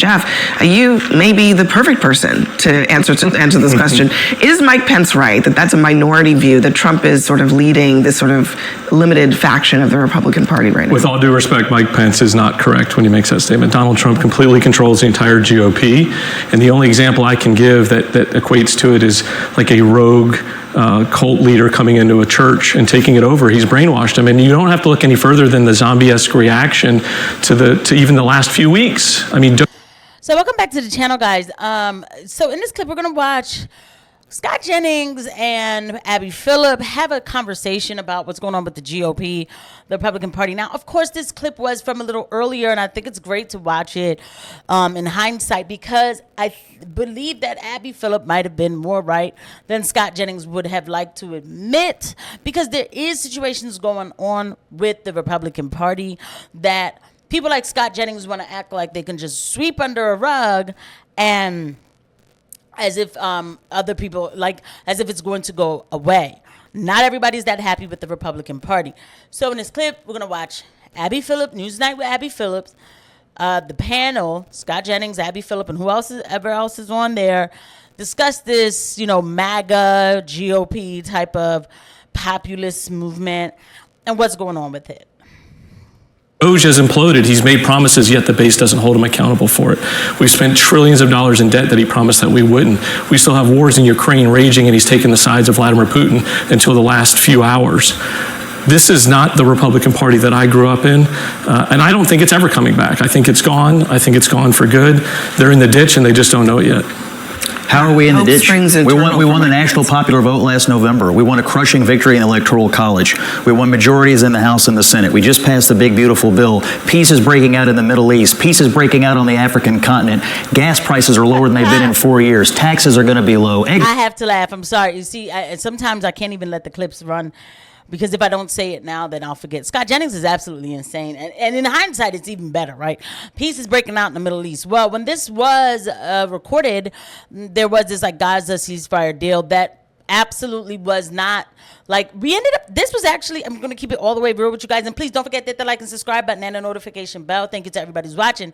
Jeff, you may be the perfect person to answer this question. Is Mike Pence right that that's a minority view, that Trump is sort of leading this sort of limited faction of the Republican Party right now? With all due respect, Mike Pence is not correct when he makes that statement. Donald Trump completely controls the entire GOP, and the only example I can give that equates to it is like a rogue cult leader coming into a church and taking it over. He's brainwashed him, and you don't have to look any further than the zombie-esque reaction to even the last few weeks. I mean. So welcome back to the channel, guys. So in this clip, we're going to watch Scott Jennings and Abby Phillip have a conversation about what's going on with the GOP, the Republican Party. Now, of course, this clip was from a little earlier, and I think it's great to watch it in hindsight, because I believe that Abby Phillip might have been more right than Scott Jennings would have liked to admit, because there is situations going on with the Republican Party that people like Scott Jennings want to act like they can just sweep under a rug, and as if other people, like, as if it's going to go away. Not everybody's that happy with the Republican Party. So in this clip, we're going to watch Abby Phillip, Newsnight with Abby Phillip, the panel, Scott Jennings, Abby Phillip, and whoever else is on there, discuss this, MAGA, GOP type of populist movement and what's going on with it. Doge has imploded. He's made promises, yet the base doesn't hold him accountable for it. We've spent trillions of dollars in debt that he promised that we wouldn't. We still have wars in Ukraine raging, and he's taken the sides of Vladimir Putin until the last few hours. This is not the Republican Party that I grew up in, and I don't think it's ever coming back. I think it's gone. I think it's gone for good. They're in the ditch, and they just don't know it yet. How are we in the ditch? We won the national popular vote last November. We won a crushing victory in the Electoral College. We won majorities in the House and the Senate. We just passed the big, beautiful bill. Peace is breaking out in the Middle East. Peace is breaking out on the African continent. Gas prices are lower than they've been in 4 years. Taxes are going to be low. I have to laugh. I'm sorry. You see, sometimes I can't even let the clips run, because if I don't say it now, then I'll forget. Scott Jennings is absolutely insane. And in hindsight, it's even better, right? Peace is breaking out in the Middle East. Well, when this was recorded, there was this Gaza ceasefire deal that absolutely was not, we ended up, this was actually, I'm going to keep it all the way real with you guys. And please don't forget that the like and subscribe button and the notification bell. Thank you to everybody who's watching.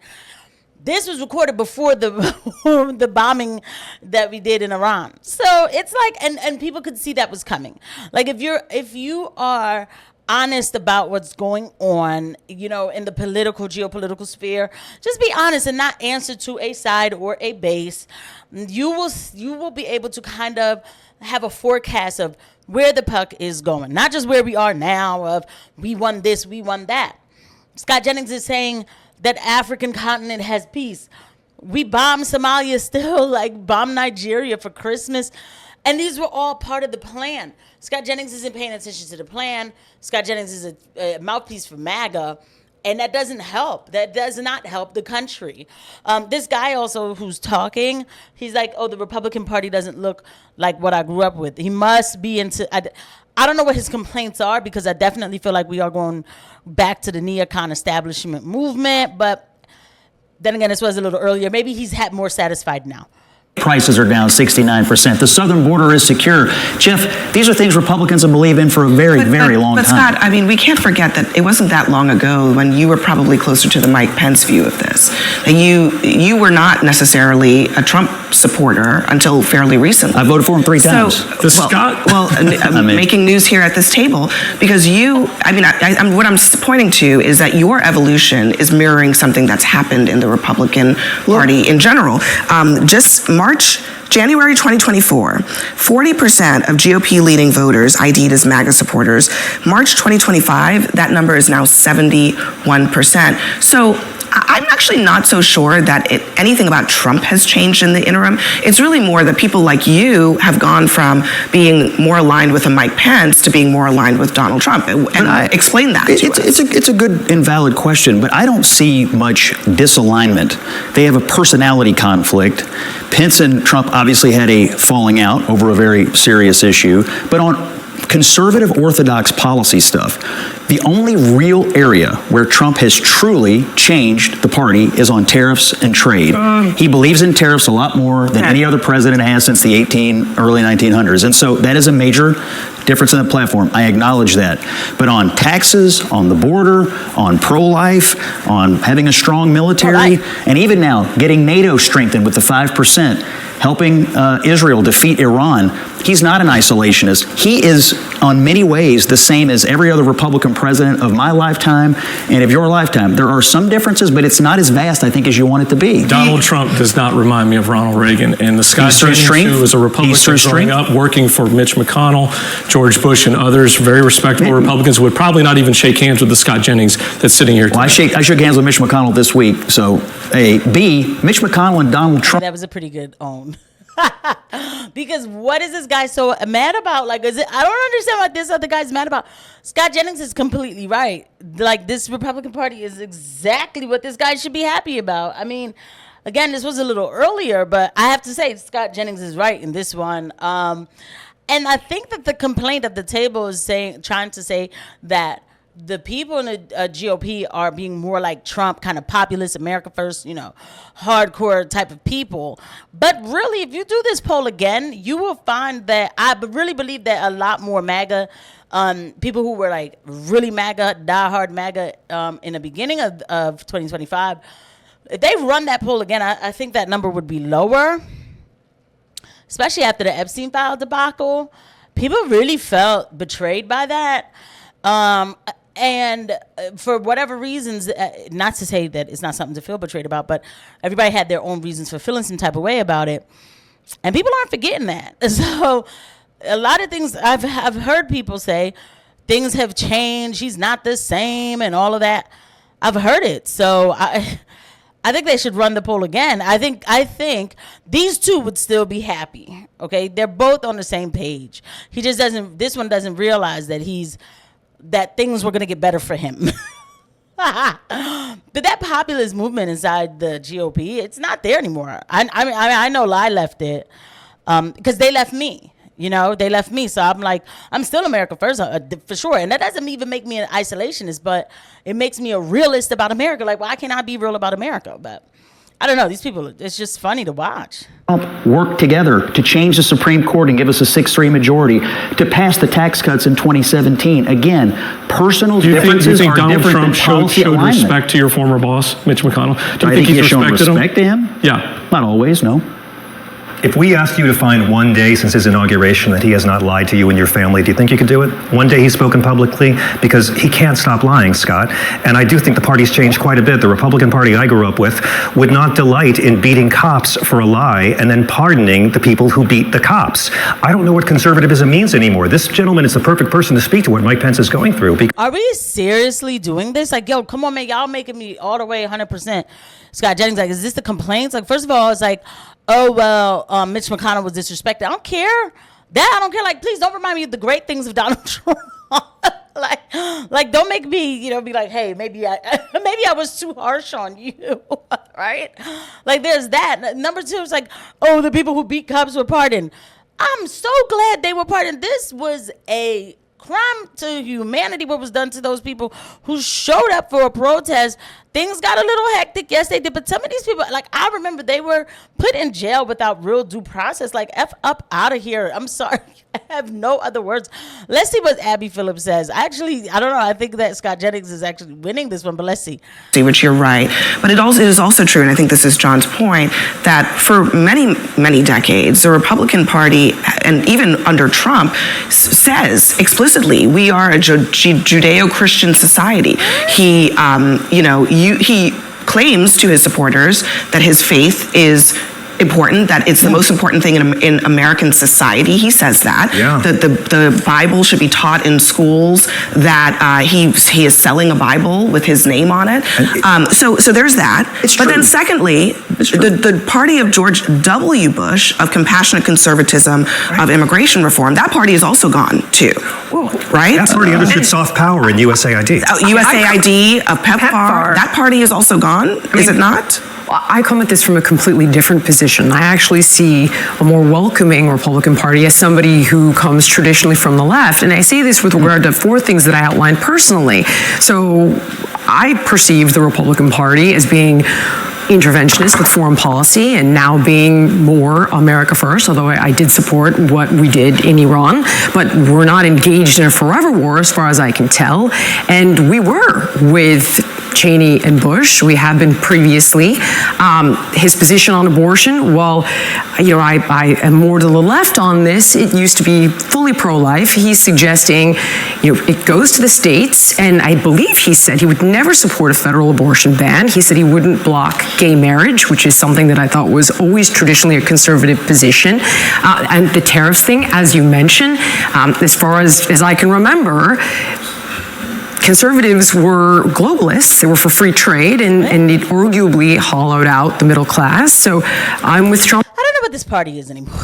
This was recorded before the bombing that we did in Iran. So it's and people could see that was coming. If you are honest about what's going on, in the geopolitical sphere, just be honest and not answer to a side or a base. You will be able to kind of have a forecast of where the puck is going, not just where we are now of we won this, we won that. Scott Jennings is saying that African continent has peace. We bomb Somalia still, bomb Nigeria for Christmas. And these were all part of the plan. Scott Jennings isn't paying attention to the plan. Scott Jennings is a mouthpiece for MAGA. And that doesn't help. That does not help the country. This guy also who's talking, he's like, oh, the Republican Party doesn't look like what I grew up with. He must be into... I don't know what his complaints are, because I definitely feel like we are going back to the neocon establishment movement. But then again, this was a little earlier. Maybe he's more satisfied now. Prices are down 69%. The southern border is secure. Jeff, these are things Republicans have believed in for a very long time. But Scott, I mean, we can't forget that it wasn't that long ago when you were probably closer to the Mike Pence view of this. That you were not necessarily a Trump supporter until fairly recently. I voted for him 3 times. Making news here at this table, because what I'm pointing to is that your evolution is mirroring something that's happened in the Republican Party in general. January 2024, 40% of GOP leading voters ID'd as MAGA supporters. March 2025, that number is now 71%. So I'm actually not so sure that anything about Trump has changed in the interim. It's really more that people like you have gone from being more aligned with a Mike Pence to being more aligned with Donald Trump. And explain that to us. It's a good and valid question, but I don't see much disalignment. They have a personality conflict. Pence and Trump obviously had a falling out over a very serious issue, but conservative orthodox policy stuff, the only real area where Trump has truly changed the party is on tariffs and trade. He believes in tariffs a lot more than any other president has since the early 1900s. And so that is a major difference in the platform. I acknowledge that. But on taxes, on the border, on pro-life, on having a strong military, and even now getting NATO strengthened with the 5%, helping Israel defeat Iran, he's not an isolationist. He is, on many ways, the same as every other Republican president of my lifetime and of your lifetime. There are some differences, but it's not as vast, I think, as you want it to be. Donald Trump does not remind me of Ronald Reagan. And the Scott Jennings, who was a Republican growing up, working for Mitch McConnell, George Bush, and others, very respectable Republicans, would probably not even shake hands with the Scott Jennings that's sitting here today. Well, I shook hands with Mitch McConnell this week. So, A. B, Mitch McConnell and Donald Trump. That was a pretty good own. Because what is this guy so mad about? Like, I don't understand what this other guy's mad about. Scott Jennings is completely right. Like, this Republican Party is exactly what this guy should be happy about. I mean, again, this was a little earlier, but I have to say Scott Jennings is right in this one. And I think that the complaint at the table is trying to say that the people in the GOP are being more like Trump, kind of populist, America first, hardcore type of people. But really, if you do this poll again, you will find that I really believe that a lot more MAGA people who were like really MAGA, diehard MAGA in the beginning of 2025, if they run that poll again, I think that number would be lower, especially after the Epstein file debacle. People really felt betrayed by that. And for whatever reasons, not to say that it's not something to feel betrayed about, but everybody had their own reasons for feeling some type of way about it. And people aren't forgetting that. So a lot of things I've heard people say, things have changed, he's not the same and all of that. I've heard it. So I think they should run the poll again. I think these two would still be happy. Okay. They're both on the same page. This one doesn't realize that things were going to get better for him. But that populist movement inside the GOP, it's not there anymore. I know I left it because they left me. They left me. So I'm like, I'm still America first for sure. And that doesn't even make me an isolationist, but it makes me a realist about America. Like, why can't I be real about America? But I don't know. These people, it's just funny to watch. Work together to change the Supreme Court and give us a 6-3 majority, to pass the tax cuts in 2017. Again, personal differences are Donald different Trump than policy showed alignment. respect to your former boss, Mitch McConnell? Do you think he's shown respected respect to him? Yeah. Not always, no. If we asked you to find one day since his inauguration that he has not lied to you and your family, do you think you could do it? One day he's spoken publicly? Because he can't stop lying, Scott. And I do think the party's changed quite a bit. The Republican Party I grew up with would not delight in beating cops for a lie and then pardoning the people who beat the cops. I don't know what conservatism means anymore. This gentleman is the perfect person to speak to what Mike Pence is going through. Are we seriously doing this? Like, yo, come on, man. Y'all making me all the way 100%. Scott Jennings, like, is this the complaints? Like, first of all, it's like, oh, well, Mitch McConnell was disrespected. I don't care. I don't care. Like, please don't remind me of the great things of Donald Trump. like, don't make me, be like, hey, maybe I was too harsh on you, right? Like, there's that. Number two, it's like, oh, the people who beat cops were pardoned. I'm so glad they were pardoned. This was a crime to humanity, what was done to those people who showed up for a protest. Things got a little hectic. Yes, they did. But some of these people, like, I remember they were put in jail without real due process. Like, F up out of here. I'm sorry. I have no other words. Let's see what Abby Phillip says. Actually, I don't know. I think that Scott Jennings is actually winning this one, but let's see. Which you're right. But it is also true, and I think this is John's point, that for many, many decades, the Republican Party, and even under Trump, says explicitly, we are a Judeo-Christian society. He claims to his supporters that his faith is important, that it's the most important thing in American society. He says that. Yeah. The Bible should be taught in schools, that he is selling a Bible with his name on it. So there's that. But then secondly, the party of George W. Bush, of compassionate conservatism, of immigration reform, that party is also gone too. Well, right? That's already understood soft power in USAID. USAID, PEPFAR, that party is also gone, is it not? I come at this from a completely different position. I actually see a more welcoming Republican Party as somebody who comes traditionally from the left. And I say this with regard to 4 things that I outlined personally. So I perceive the Republican Party as being interventionist with foreign policy and now being more America first, although I did support what we did in Iran, but we're not engaged in a forever war as far as I can tell. And we were with Cheney and Bush. We have been previously. His position on abortion, well, I am more to the left on this. It used to be fully pro-life. He's suggesting, it goes to the states, and I believe he said he would never support a federal abortion ban. He said he wouldn't block gay marriage, which is something that I thought was always traditionally a conservative position. And the tariffs thing, as you mentioned, as far as I can remember, conservatives were globalists. They were for free trade, and it arguably hollowed out the middle class. So I'm with Trump. I don't know what this party is anymore.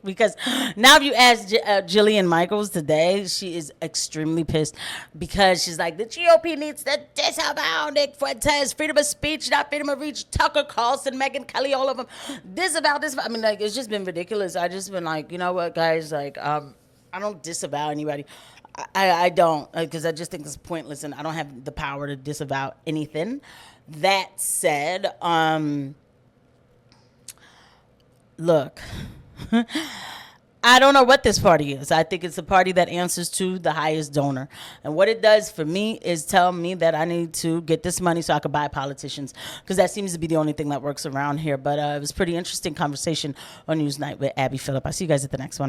Because now if you ask Jillian Michaels today, she is extremely pissed because she's like, the GOP needs to disavow Nick Fuentes, freedom of speech, not freedom of reach, Tucker Carlson, Megyn Kelly, all of them. Disavow. I mean, it's just been ridiculous. I just been like, you know what, guys, I don't disavow anybody. I don't, because I just think it's pointless, and I don't have the power to disavow anything. That said, look, I don't know what this party is. I think it's a party that answers to the highest donor. And what it does for me is tell me that I need to get this money so I could buy politicians, because that seems to be the only thing that works around here. But it was a pretty interesting conversation on Newsnight with Abby Phillip. I'll see you guys at the next one. Bye.